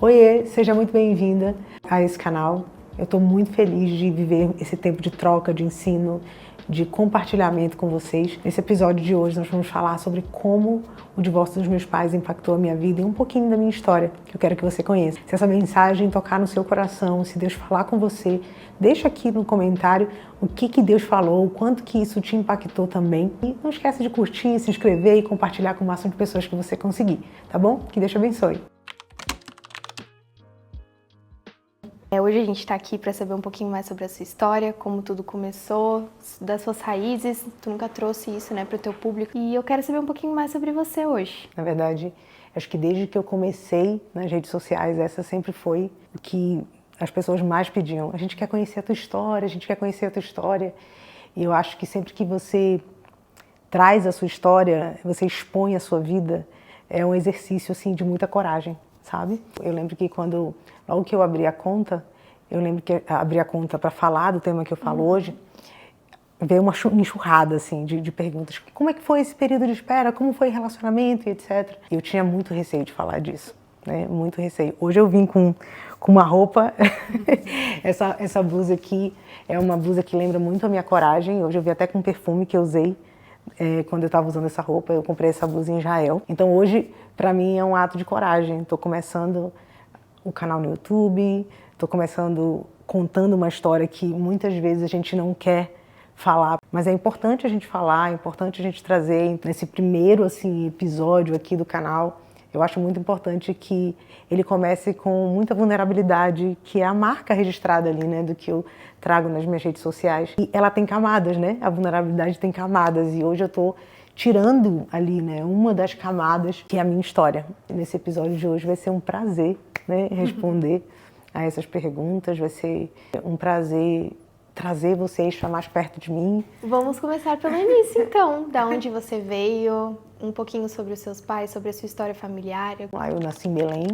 Oiê, seja muito bem-vinda a esse canal. Eu estou muito feliz de viver esse tempo de troca, de ensino, de compartilhamento com vocês. Nesse episódio de hoje nós vamos falar sobre como o divórcio dos meus pais impactou a minha vida e um pouquinho da minha história, que eu quero que você conheça. Se essa mensagem tocar no seu coração, se Deus falar com você, deixa aqui no comentário o que Deus falou, o quanto que isso te impactou também. E não esquece de curtir, se inscrever e compartilhar com o máximo de pessoas que você conseguir, tá bom? Que Deus te abençoe. Hoje a gente está aqui para saber um pouquinho mais sobre a sua história, como tudo começou, das suas raízes. Tu nunca trouxe isso, para o teu público. E eu quero saber um pouquinho mais sobre você hoje. Na verdade, acho que desde que eu comecei nas redes sociais, essa sempre foi o que as pessoas mais pediam. A gente quer conhecer a tua história, a gente quer conhecer a tua história. E eu acho que sempre que você traz a sua história, você expõe a sua vida, é um exercício assim de muita coragem, sabe? Eu lembro que logo que eu abri a conta, abri a conta para falar do tema que eu falo hoje, veio uma enxurrada assim de perguntas. Como é que foi esse período de espera? Como foi o relacionamento e etc. Eu tinha muito receio de falar disso, né? Muito receio. Hoje eu vim com uma roupa, essa blusa aqui é uma blusa que lembra muito a minha coragem. Hoje eu vi até com um perfume que eu usei quando eu estava usando essa roupa. Eu comprei essa blusa em Israel. Então hoje, para mim, é um ato de coragem. Estou começando o canal no YouTube, estou contando uma história que muitas vezes a gente não quer falar, mas é importante a gente falar, é importante a gente trazer nesse primeiro episódio aqui do canal. Eu acho muito importante que ele comece com muita vulnerabilidade, que é a marca registrada ali, do que eu trago nas minhas redes sociais. E ela tem camadas, a vulnerabilidade tem camadas, e hoje eu estou tirando ali, uma das camadas, que é a minha história. Nesse episódio de hoje vai ser um prazer, responder a essas perguntas, vai ser um prazer trazer vocês para mais perto de mim. Vamos começar pelo início, então. Da onde você veio, um pouquinho sobre os seus pais, sobre a sua história familiar. Eu nasci em Belém,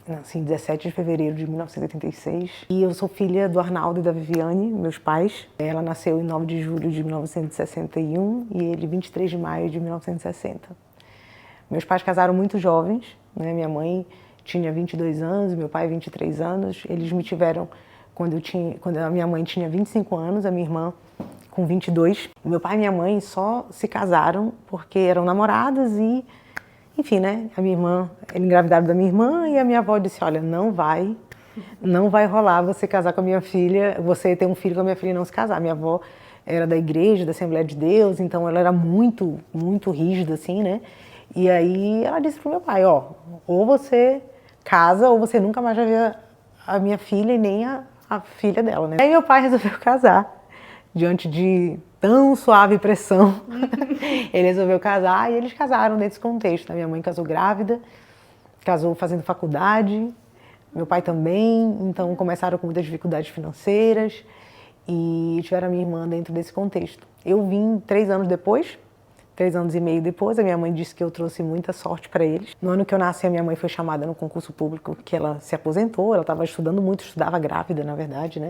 nasci em 17 de fevereiro de 1986 e eu sou filha do Arnaldo e da Viviane, meus pais. Ela nasceu em 9 de julho de 1961 e ele 23 de maio de 1960. Meus pais casaram muito jovens, Minha mãe tinha 22 anos, meu pai 23 anos. Eles me tiveram quando a minha mãe tinha 25 anos, a minha irmã com 22. Meu pai e minha mãe só se casaram porque eram namorados e, enfim, a minha irmã, eles engravidaram da minha irmã e a minha avó disse, olha, não vai rolar você casar com a minha filha, você ter um filho com a minha filha e não se casar. Minha avó era da igreja, da Assembleia de Deus, então ela era muito, muito rígida, E aí ela disse pro meu pai, ou você casa ou você nunca mais vai ver a minha filha e nem a filha dela, Aí meu pai resolveu casar, diante de tão suave pressão. Ele resolveu casar e eles casaram nesse contexto. A minha mãe casou grávida, casou fazendo faculdade, meu pai também, então começaram com muitas dificuldades financeiras e tiveram a minha irmã dentro desse contexto. Eu vim 3 anos depois, 3 anos e meio depois, a minha mãe disse que eu trouxe muita sorte para eles. No ano que eu nasci, a minha mãe foi chamada no concurso público, que ela se aposentou, ela estava estudando muito, estudava grávida, na verdade,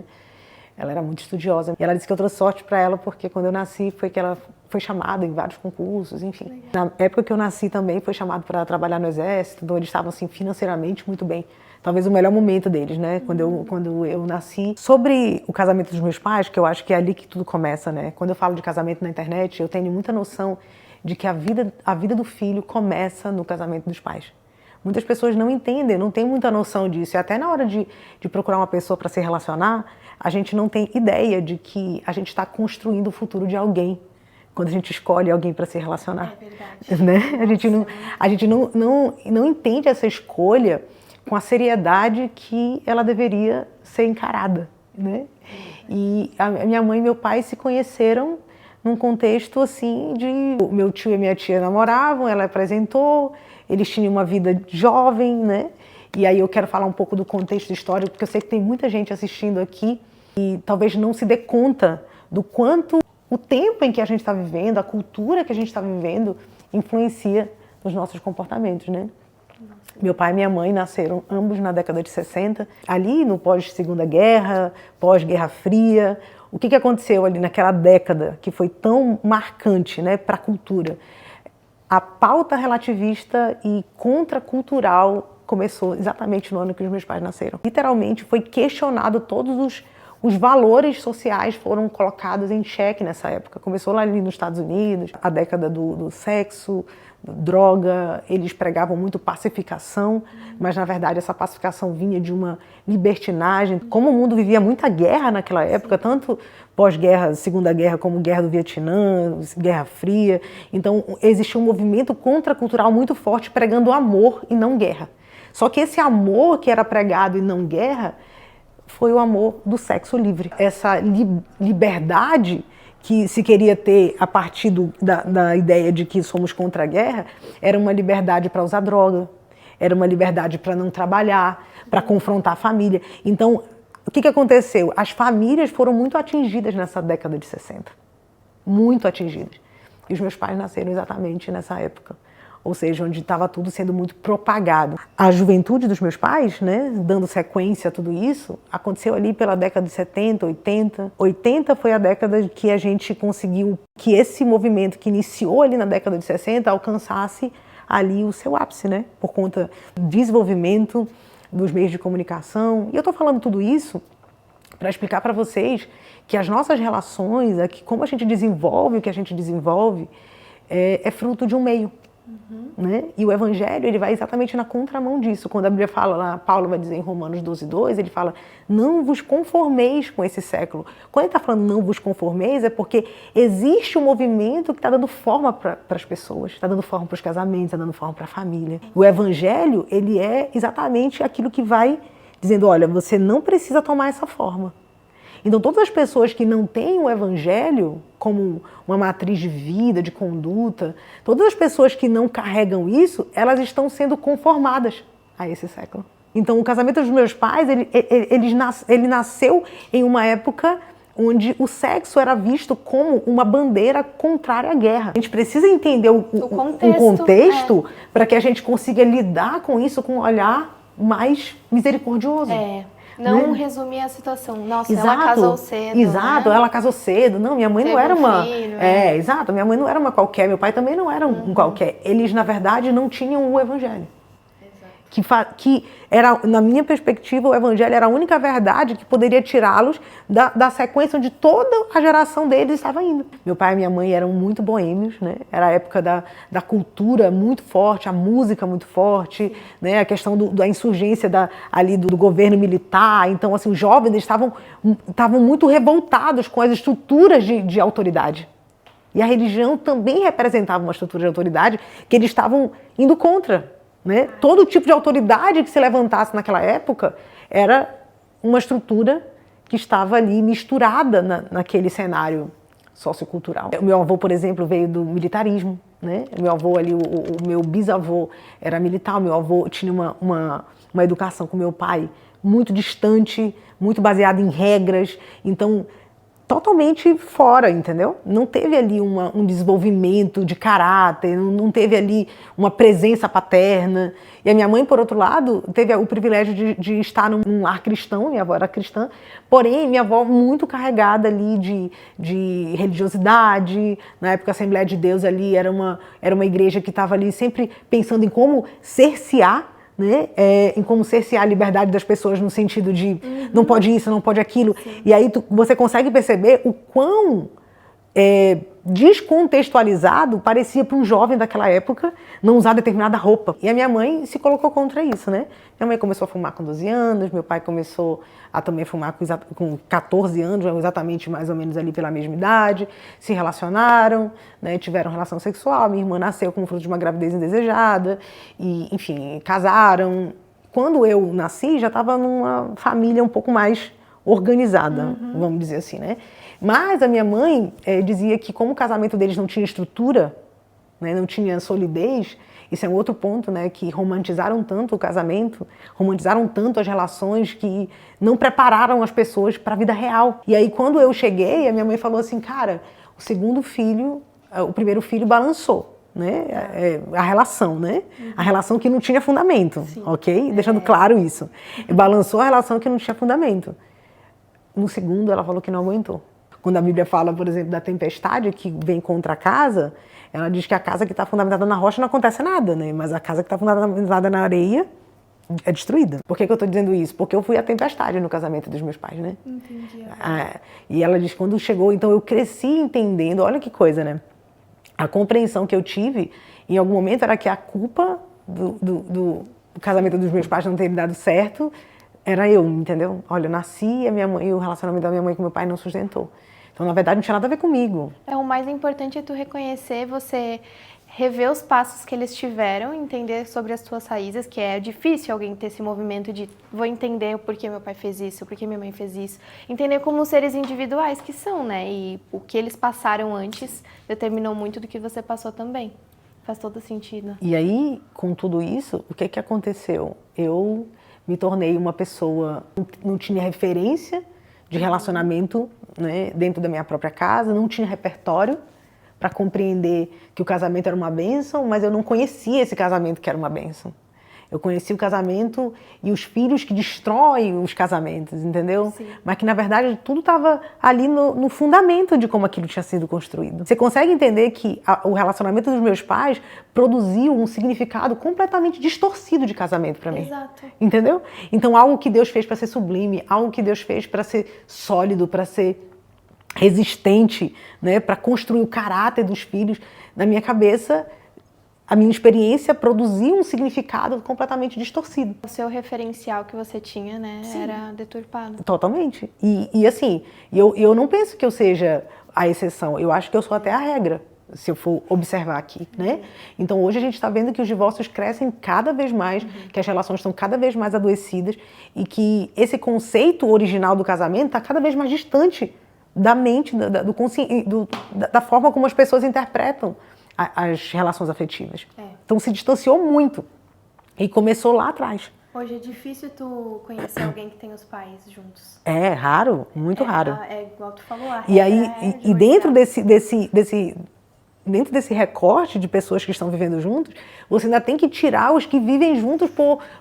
Ela era muito estudiosa. E ela disse que eu trouxe sorte para ela porque quando eu nasci foi que ela foi chamada em vários concursos, enfim. Legal. Na época que eu nasci também foi chamado para trabalhar no exército, então eles estavam financeiramente muito bem. Talvez o melhor momento deles, Quando eu nasci. Sobre o casamento dos meus pais, que eu acho que é ali que tudo começa, Quando eu falo de casamento na internet, eu tenho muita noção de que a vida do filho começa no casamento dos pais. Muitas pessoas não entendem, não têm muita noção disso. E até na hora de procurar uma pessoa para se relacionar, a gente não tem ideia de que a gente está construindo o futuro de alguém quando a gente escolhe alguém para se relacionar. É verdade. A gente não entende essa escolha com a seriedade que ela deveria ser encarada, E a minha mãe e meu pai se conheceram num contexto de meu tio e minha tia namoravam, ela apresentou, eles tinham uma vida jovem, E aí eu quero falar um pouco do contexto histórico, porque eu sei que tem muita gente assistindo aqui e talvez não se dê conta do quanto o tempo em que a gente está vivendo, a cultura que a gente está vivendo, influencia nos nossos comportamentos, Meu pai e minha mãe nasceram ambos na década de 60, ali no pós-Segunda Guerra, pós-Guerra Fria. O que aconteceu ali naquela década que foi tão marcante, para a cultura? a pauta relativista e contracultural começou exatamente no ano que os meus pais nasceram. Literalmente foi questionado todos os valores sociais foram colocados em xeque nessa época. Começou lá ali nos Estados Unidos, a década do sexo, droga, eles pregavam muito pacificação, mas na verdade essa pacificação vinha de uma libertinagem. Como o mundo vivia muita guerra naquela época, tanto pós-guerra, Segunda Guerra, como Guerra do Vietnã, Guerra Fria, então existia um movimento contracultural muito forte pregando amor e não guerra. Só que esse amor que era pregado e não guerra foi o amor do sexo livre. Essa liberdade que se queria ter a partir da ideia de que somos contra a guerra, era uma liberdade para usar droga, era uma liberdade para não trabalhar, para confrontar a família. Então, o que aconteceu? As famílias foram muito atingidas nessa década de 60. Muito atingidas. E os meus pais nasceram exatamente nessa época. Ou seja, onde estava tudo sendo muito propagado. A juventude dos meus pais, né, dando sequência a tudo isso, aconteceu ali pela década de 70, 80. 80 foi a década que a gente conseguiu que esse movimento que iniciou ali na década de 60 alcançasse ali o seu ápice, né, por conta do desenvolvimento dos meios de comunicação. E eu estou falando tudo isso para explicar para vocês que as nossas relações, como a gente desenvolve o que a gente desenvolve, é fruto de um meio. Né? E o Evangelho ele vai exatamente na contramão disso. Quando a Bíblia fala lá, Paulo vai dizer em Romanos 12:2, ele fala: não vos conformeis com esse século. Quando ele está falando não vos conformeis, é porque existe um movimento que está dando forma para as pessoas, está dando forma para os casamentos, está dando forma para a família. O Evangelho ele é exatamente aquilo que vai dizendo: olha, você não precisa tomar essa forma. Então, todas as pessoas que não têm o Evangelho como uma matriz de vida, de conduta, todas as pessoas que não carregam isso, elas estão sendo conformadas a esse século. Então, o casamento dos meus pais, ele nasceu em uma época onde o sexo era visto como uma bandeira contrária à guerra. A gente precisa entender o contexto para que a gente consiga lidar com isso com um olhar mais misericordioso. Não resumir a situação. Nossa, ela casou cedo. Exato, né? Ela casou cedo. Não, minha mãe não era uma. Filho, exato, minha mãe não era uma qualquer, meu pai também não era um qualquer. Eles, na verdade, não tinham o Evangelho. Que era, na minha perspectiva, o Evangelho era a única verdade que poderia tirá-los da sequência onde toda a geração deles estava indo. Meu pai e minha mãe eram muito boêmios, né? Era a época da cultura muito forte, a música muito forte, né? A questão da insurgência ali do governo militar. Então, assim, os jovens estavam muito revoltados com as estruturas de autoridade. E a religião também representava uma estrutura de autoridade que eles estavam indo contra. Né? Todo tipo de autoridade que se levantasse naquela época era uma estrutura que estava ali misturada naquele cenário sociocultural. O meu avô, por exemplo, veio do militarismo. Né? O meu avô ali, o meu bisavô era militar, o meu avô tinha uma educação com meu pai muito distante, muito baseada em regras, então totalmente fora, entendeu? Não teve ali um desenvolvimento de caráter, não teve ali uma presença paterna. E a minha mãe, por outro lado, teve o privilégio de estar num lar cristão, minha avó era cristã, porém minha avó muito carregada ali de religiosidade. Na época a Assembleia de Deus ali era uma igreja que estava ali sempre pensando em como cercear, né? Em como cercear a liberdade das pessoas no sentido de não pode isso, não pode aquilo. Sim. E aí você consegue perceber o quão descontextualizado parecia para um jovem daquela época não usar determinada roupa. E a minha mãe se colocou contra isso, né? Minha mãe começou a fumar com 12 anos, meu pai começou a também fumar com 14 anos, exatamente mais ou menos ali pela mesma idade, se relacionaram, né? Tiveram relação sexual, minha irmã nasceu como fruto de uma gravidez indesejada, e, enfim, casaram. Quando eu nasci, já estava numa família um pouco mais organizada, vamos dizer assim, né? Mas a minha mãe dizia que como o casamento deles não tinha estrutura, né, não tinha solidez, isso é um outro ponto, né, que romantizaram tanto o casamento, romantizaram tanto as relações que não prepararam as pessoas para a vida real. E aí quando eu cheguei, a minha mãe falou assim, cara, o primeiro filho balançou. Né? A relação, né? A relação que não tinha fundamento, sim, ok? Deixando claro isso. Balançou a relação que não tinha fundamento. No segundo, ela falou que não aguentou. Quando a Bíblia fala, por exemplo, da tempestade que vem contra a casa, ela diz que a casa que está fundamentada na rocha não acontece nada, né? Mas a casa que está fundamentada na areia é destruída. Por que eu estou dizendo isso? Porque eu fui a tempestade no casamento dos meus pais, né? Entendi. E ela diz, quando chegou, então eu cresci entendendo, olha que coisa, né? A compreensão que eu tive, em algum momento, era que a culpa do casamento dos meus pais não ter dado certo era eu, entendeu? Olha, eu nasci e a minha mãe, o relacionamento da minha mãe com meu pai não sustentou. Então, na verdade, não tinha nada a ver comigo. O mais importante é tu reconhecer, você rever os passos que eles tiveram, entender sobre as tuas raízes, que é difícil alguém ter esse movimento de vou entender o porquê meu pai fez isso, o porquê minha mãe fez isso. Entender como seres individuais que são, né? E o que eles passaram antes determinou muito do que você passou também. Faz todo sentido. E aí, com tudo isso, o que aconteceu? Eu me tornei uma pessoa, não tinha referência de relacionamento, né, dentro da minha própria casa, não tinha repertório para compreender que o casamento era uma bênção, mas eu não conhecia esse casamento que era uma bênção. Eu conheci o casamento e os filhos que destroem os casamentos, entendeu? Sim. Mas que, na verdade, tudo estava ali no fundamento de como aquilo tinha sido construído. Você consegue entender que o relacionamento dos meus pais produziu um significado completamente distorcido de casamento para mim. Exato. Entendeu? Então, algo que Deus fez para ser sublime, algo que Deus fez para ser sólido, para ser resistente, né, para construir o caráter dos filhos, na minha cabeça, a minha experiência produziu um significado completamente distorcido. O seu referencial que você tinha, né, Sim. era deturpado. Totalmente. E assim, eu não penso que eu seja a exceção, eu acho que eu sou até a regra, se eu for observar aqui, né? Então hoje a gente está vendo que os divórcios crescem cada vez mais, que as relações estão cada vez mais adoecidas e que esse conceito original do casamento está cada vez mais distante da mente, da forma como as pessoas interpretam as relações afetivas. Então se distanciou muito e começou lá atrás. Hoje é difícil tu conhecer alguém que tem os pais juntos. É raro, muito raro. É igual tu falou, a E aí, regra e dentro dentro desse recorte de pessoas que estão vivendo juntos, você ainda tem que tirar os que vivem juntos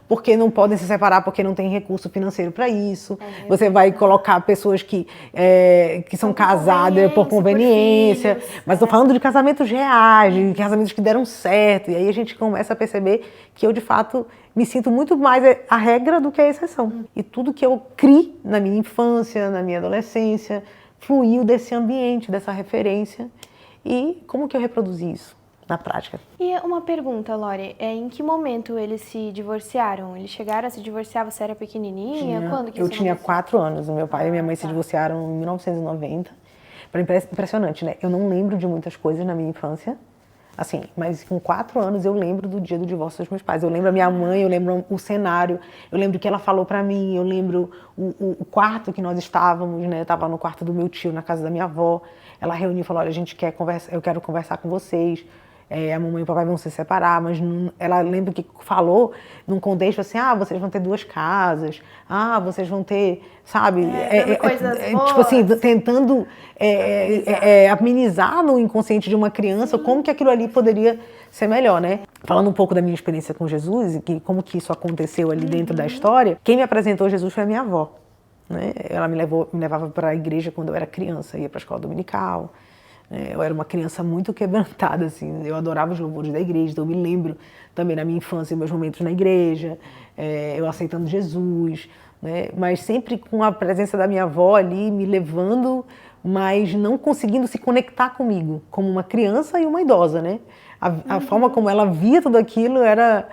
porque não podem se separar, porque não tem recurso financeiro para isso. Você vai colocar pessoas que são casadas por conveniência. Mas estou falando de casamentos reais, de casamentos que deram certo. E aí a gente começa a perceber que eu, de fato, me sinto muito mais a regra do que a exceção. E tudo que eu criei na minha infância, na minha adolescência, fluiu desse ambiente, dessa referência. E como que eu reproduzi isso na prática? E uma pergunta, Lore, em que momento eles se divorciaram? Eles chegaram a se divorciar, você era pequenininha? Quando que eu isso tinha aconteceu? 4 anos, meu pai e minha mãe se divorciaram em 1990. Impressionante, né? Eu não lembro de muitas coisas na minha infância, assim, mas com 4 anos eu lembro do dia do divórcio dos meus pais. Eu lembro a minha mãe, eu lembro o cenário, eu lembro o que ela falou pra mim, eu lembro o quarto que nós estávamos, né? Eu estava no quarto do meu tio, na casa da minha avó. Ela reuniu e falou, olha, a gente quer conversar, eu quero conversar com vocês. A mamãe e o papai vão se separar, mas ela lembra que falou num contexto assim, vocês vão ter 2 casas, vocês vão ter, sabe, coisas boas. Tipo assim, tentando amenizar no inconsciente de uma criança como que aquilo ali poderia ser melhor, né? Falando um pouco da minha experiência com Jesus e como que isso aconteceu ali dentro da história, quem me apresentou Jesus foi a minha avó, né? Ela me levava para a igreja quando eu era criança, ia para a escola dominical. Eu era uma criança muito quebrantada, assim, eu adorava os louvores da igreja, então eu me lembro também na minha infância, meus momentos na igreja, eu aceitando Jesus, né? Mas sempre com a presença da minha avó ali me levando, mas não conseguindo se conectar comigo, como uma criança e uma idosa, né? A forma como ela via tudo aquilo era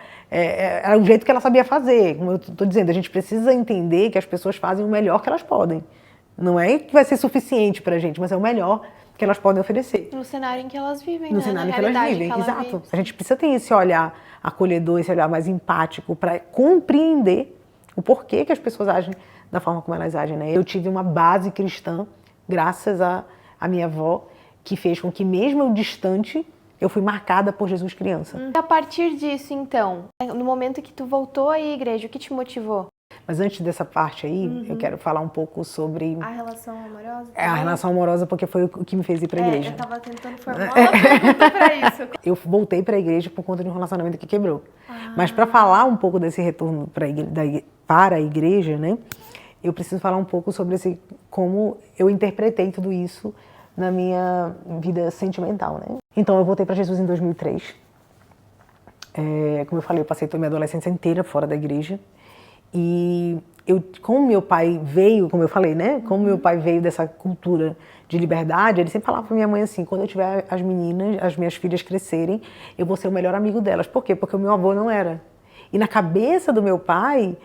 o jeito que ela sabia fazer. Como eu estou dizendo, a gente precisa entender que as pessoas fazem o melhor que elas podem. Não é que vai ser suficiente pra gente, mas é o melhor que elas podem oferecer. No cenário em que elas vivem, No né? cenário Na que elas realidade vivem, que ela exato. vive. A gente precisa ter esse olhar acolhedor, esse olhar mais empático para compreender o porquê que as pessoas agem da forma como elas agem, né? Eu tive uma base cristã, graças à minha avó, que fez com que mesmo eu distante, eu fui marcada por Jesus criança. A partir disso, então, no momento que tu voltou à igreja, o que te motivou? Mas antes dessa parte aí, eu quero falar um pouco sobre A relação amorosa? a relação amorosa, porque foi o que me fez ir para a igreja. Eu tava tentando formular uma pergunta pra isso. Eu voltei para a igreja por conta de um relacionamento que quebrou. Mas para falar um pouco desse retorno para a igreja, né? eu preciso falar um pouco sobre como eu interpretei tudo isso na minha vida sentimental, né? Então eu voltei para Jesus em 2003. Como eu falei, eu passei toda a minha adolescência inteira fora da igreja. E como meu pai veio, como eu falei, né? Como meu pai veio dessa cultura de liberdade, ele sempre falava pra minha mãe assim, quando eu tiver as minhas filhas crescerem, eu vou ser o melhor amigo delas. Por quê? Porque o meu avô não era. E na cabeça do meu pai,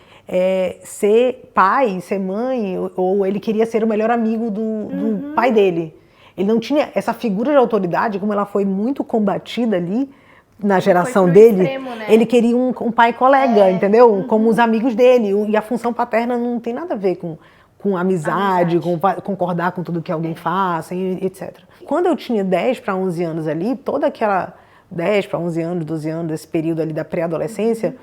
ser pai, ser mãe, ou ele queria ser o melhor amigo do pai dele. Ele não tinha essa figura de autoridade, como ela foi muito combatida ali, na geração dele, extremo, né? ele queria um pai colega, entendeu? Como os amigos dele. E a função paterna não tem nada a ver com amizade, com concordar com tudo que alguém faça, etc. Quando eu tinha 10 para 11 anos ali, toda aquela 10 para 11 anos, 12 anos, esse período ali da pré-adolescência,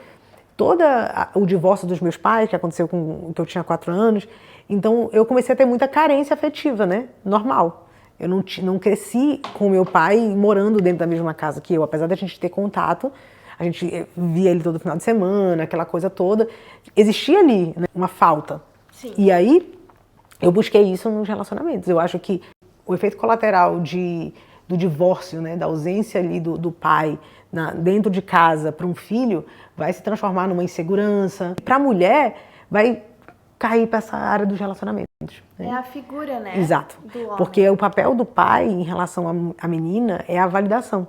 o divórcio dos meus pais, que aconteceu que eu tinha 4 anos, então eu comecei a ter muita carência afetiva, né? Normal. Eu não cresci com meu pai morando dentro da mesma casa que eu, apesar da gente ter contato, a gente via ele todo final de semana, aquela coisa toda. Existia ali, né, uma falta. Sim. E aí eu busquei isso nos relacionamentos. Eu acho que o efeito colateral do divórcio, né, da ausência ali do pai dentro de casa para um filho, vai se transformar numa insegurança. Para a mulher, vai cair para essa área dos relacionamentos. Né? É a figura, né? Exato. Do homem. Porque o papel do pai em relação à menina é a validação.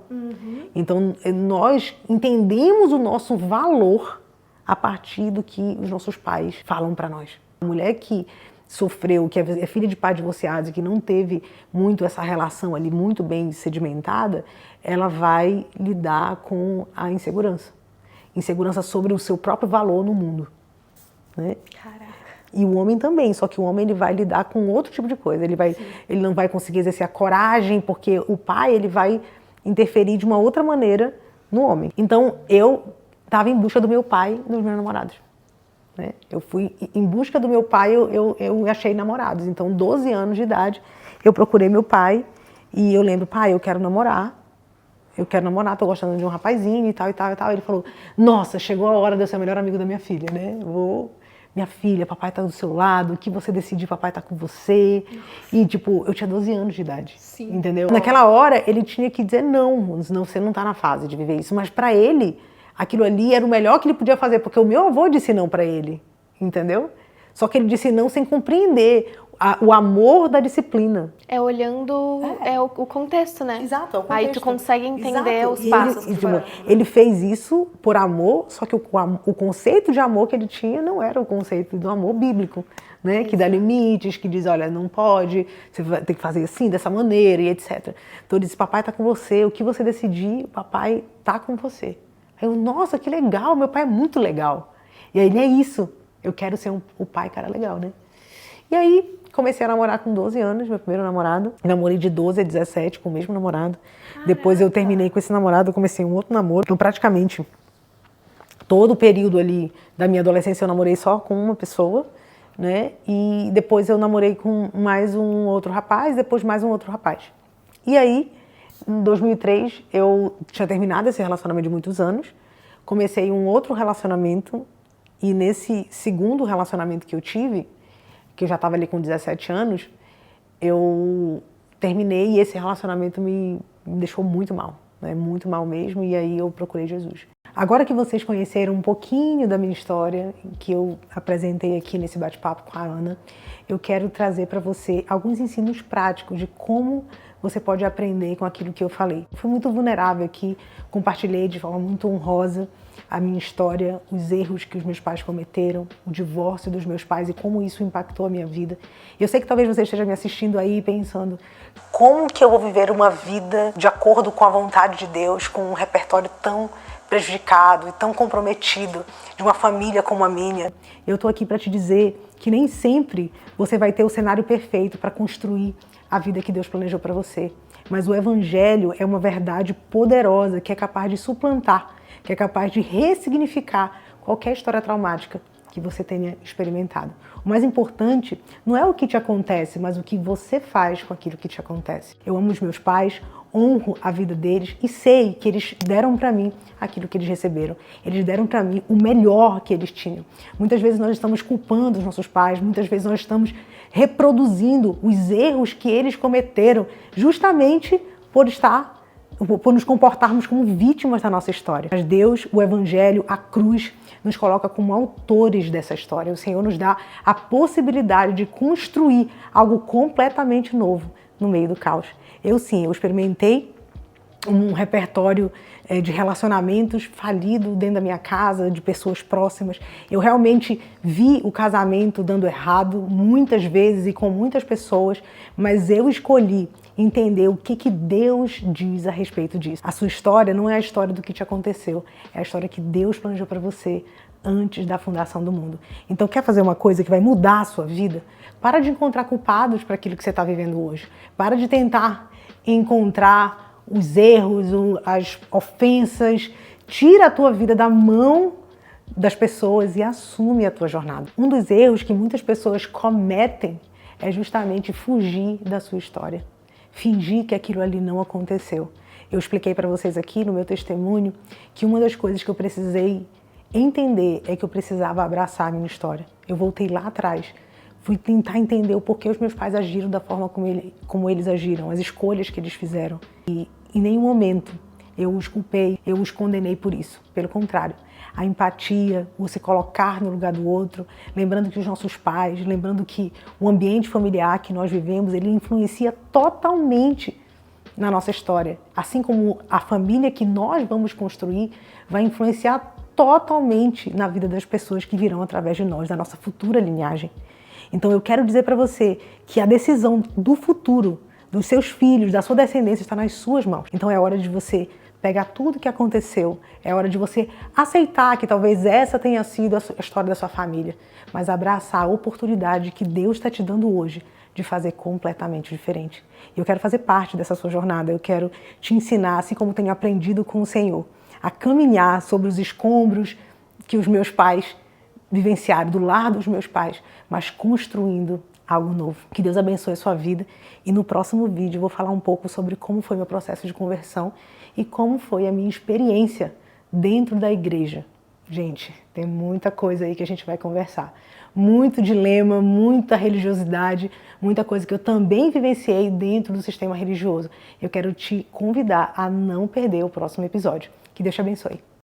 Então, nós entendemos o nosso valor a partir do que os nossos pais falam para nós. A mulher que sofreu, que é filha de pais divorciados e que não teve muito essa relação ali muito bem sedimentada, ela vai lidar com a insegurança. Insegurança sobre o seu próprio valor no mundo. Né? Caraca. E o homem também, só que o homem ele vai lidar com outro tipo de coisa. Ele não vai conseguir exercer a coragem, porque o pai ele vai interferir de uma outra maneira no homem. Então, eu estava em busca do meu pai nos meus namorados. Né? Eu fui em busca do meu pai, eu achei namorados. Então, 12 anos de idade, eu procurei meu pai e eu lembro, pai, eu quero namorar, tô gostando de um rapazinho e tal, e tal, e tal. Ele falou, nossa, chegou a hora de eu ser o melhor amigo da minha filha, né? Minha filha, papai tá do seu lado, o que você decidir, papai tá com você. E, tipo, eu tinha 12 anos de idade, Sim. entendeu? Naquela hora, ele tinha que dizer não, senão você não tá na fase de viver isso. Mas pra ele, aquilo ali era o melhor que ele podia fazer, porque o meu avô disse não pra ele, entendeu? Só que ele disse não sem compreender o amor da disciplina. É olhando o contexto, né? Exato, é o contexto. Aí tu consegue entender Exato. os passos. Ele fez isso por amor, só que o conceito de amor que ele tinha não era o conceito do amor bíblico, né? Exato. Que dá limites, que diz, olha, não pode, você vai ter que fazer assim, dessa maneira e etc. Então ele disse, papai tá com você, o que você decidir, o papai tá com você. Aí eu, nossa, que legal, meu pai é muito legal. E aí ele é isso, eu quero ser o pai cara legal, né? E aí comecei a namorar com 12 anos, meu primeiro namorado. Namorei de 12 a 17 com o mesmo namorado. Caraca. Depois eu terminei com esse namorado, eu comecei um outro namoro. Então praticamente todo o período ali da minha adolescência eu namorei só com uma pessoa, né? E depois eu namorei com mais um outro rapaz, depois mais um outro rapaz. E aí, em 2003, eu tinha terminado esse relacionamento de muitos anos, comecei um outro relacionamento e nesse segundo relacionamento que eu tive, que eu já estava ali com 17 anos, eu terminei e esse relacionamento me deixou muito mal, né? Muito mal mesmo, e aí eu procurei Jesus. Agora que vocês conheceram um pouquinho da minha história, que eu apresentei aqui nesse bate-papo com a Ana, eu quero trazer para você alguns ensinos práticos de como você pode aprender com aquilo que eu falei. Fui muito vulnerável aqui, compartilhei de forma muito honrosa a minha história, os erros que os meus pais cometeram, o divórcio dos meus pais e como isso impactou a minha vida. Eu sei que talvez você esteja me assistindo aí pensando, como que eu vou viver uma vida de acordo com a vontade de Deus, com um repertório tão prejudicado e tão comprometido de uma família como a minha? Eu tô aqui para te dizer que nem sempre você vai ter o cenário perfeito para construir a vida que Deus planejou para você. Mas o Evangelho é uma verdade poderosa que é capaz de suplantar, que é capaz de ressignificar qualquer história traumática que você tenha experimentado. O mais importante não é o que te acontece, mas o que você faz com aquilo que te acontece. Eu amo os meus pais, honro a vida deles e sei que eles deram para mim aquilo que eles receberam. Eles deram para mim o melhor que eles tinham. Muitas vezes nós estamos culpando os nossos pais, muitas vezes nós estamos reproduzindo os erros que eles cometeram justamente por nos comportarmos como vítimas da nossa história. Mas Deus, o Evangelho, a cruz, nos coloca como autores dessa história. O Senhor nos dá a possibilidade de construir algo completamente novo no meio do caos. Eu experimentei um repertório de relacionamentos falido dentro da minha casa, de pessoas próximas. Eu realmente vi o casamento dando errado muitas vezes e com muitas pessoas, mas eu escolhi entender o que Deus diz a respeito disso. A sua história não é a história do que te aconteceu, é a história que Deus planejou para você antes da fundação do mundo. Então, quer fazer uma coisa que vai mudar a sua vida? Para de encontrar culpados para aquilo que você está vivendo hoje. Para de tentar encontrar os erros, as ofensas. Tira a tua vida da mão das pessoas e assume a tua jornada. Um dos erros que muitas pessoas cometem é justamente fugir da sua história. Fingir que aquilo ali não aconteceu. Eu expliquei para vocês aqui no meu testemunho que uma das coisas que eu precisei entender é que eu precisava abraçar a minha história. Eu voltei lá atrás, fui tentar entender o porquê os meus pais agiram da forma como eles agiram, as escolhas que eles fizeram. E em nenhum momento eu os culpei, eu os condenei por isso. Pelo contrário, a empatia, o se colocar no lugar do outro, lembrando que os nossos pais, lembrando que o ambiente familiar que nós vivemos, ele influencia totalmente na nossa história. Assim como a família que nós vamos construir vai influenciar totalmente na vida das pessoas que virão através de nós, da nossa futura linhagem. Então eu quero dizer para você que a decisão do futuro, dos seus filhos, da sua descendência está nas suas mãos. Então é hora de você pegar tudo que aconteceu, é hora de você aceitar que talvez essa tenha sido a história da sua família, mas abraçar a oportunidade que Deus está te dando hoje de fazer completamente diferente. E eu quero fazer parte dessa sua jornada, eu quero te ensinar, assim como tenho aprendido com o Senhor, a caminhar sobre os escombros que os meus pais vivenciaram, do lar dos meus pais, mas construindo algo novo. Que Deus abençoe a sua vida e no próximo vídeo eu vou falar um pouco sobre como foi meu processo de conversão e como foi a minha experiência dentro da igreja. Gente, tem muita coisa aí que a gente vai conversar. Muito dilema, muita religiosidade, muita coisa que eu também vivenciei dentro do sistema religioso. Eu quero te convidar a não perder o próximo episódio. Que Deus te abençoe.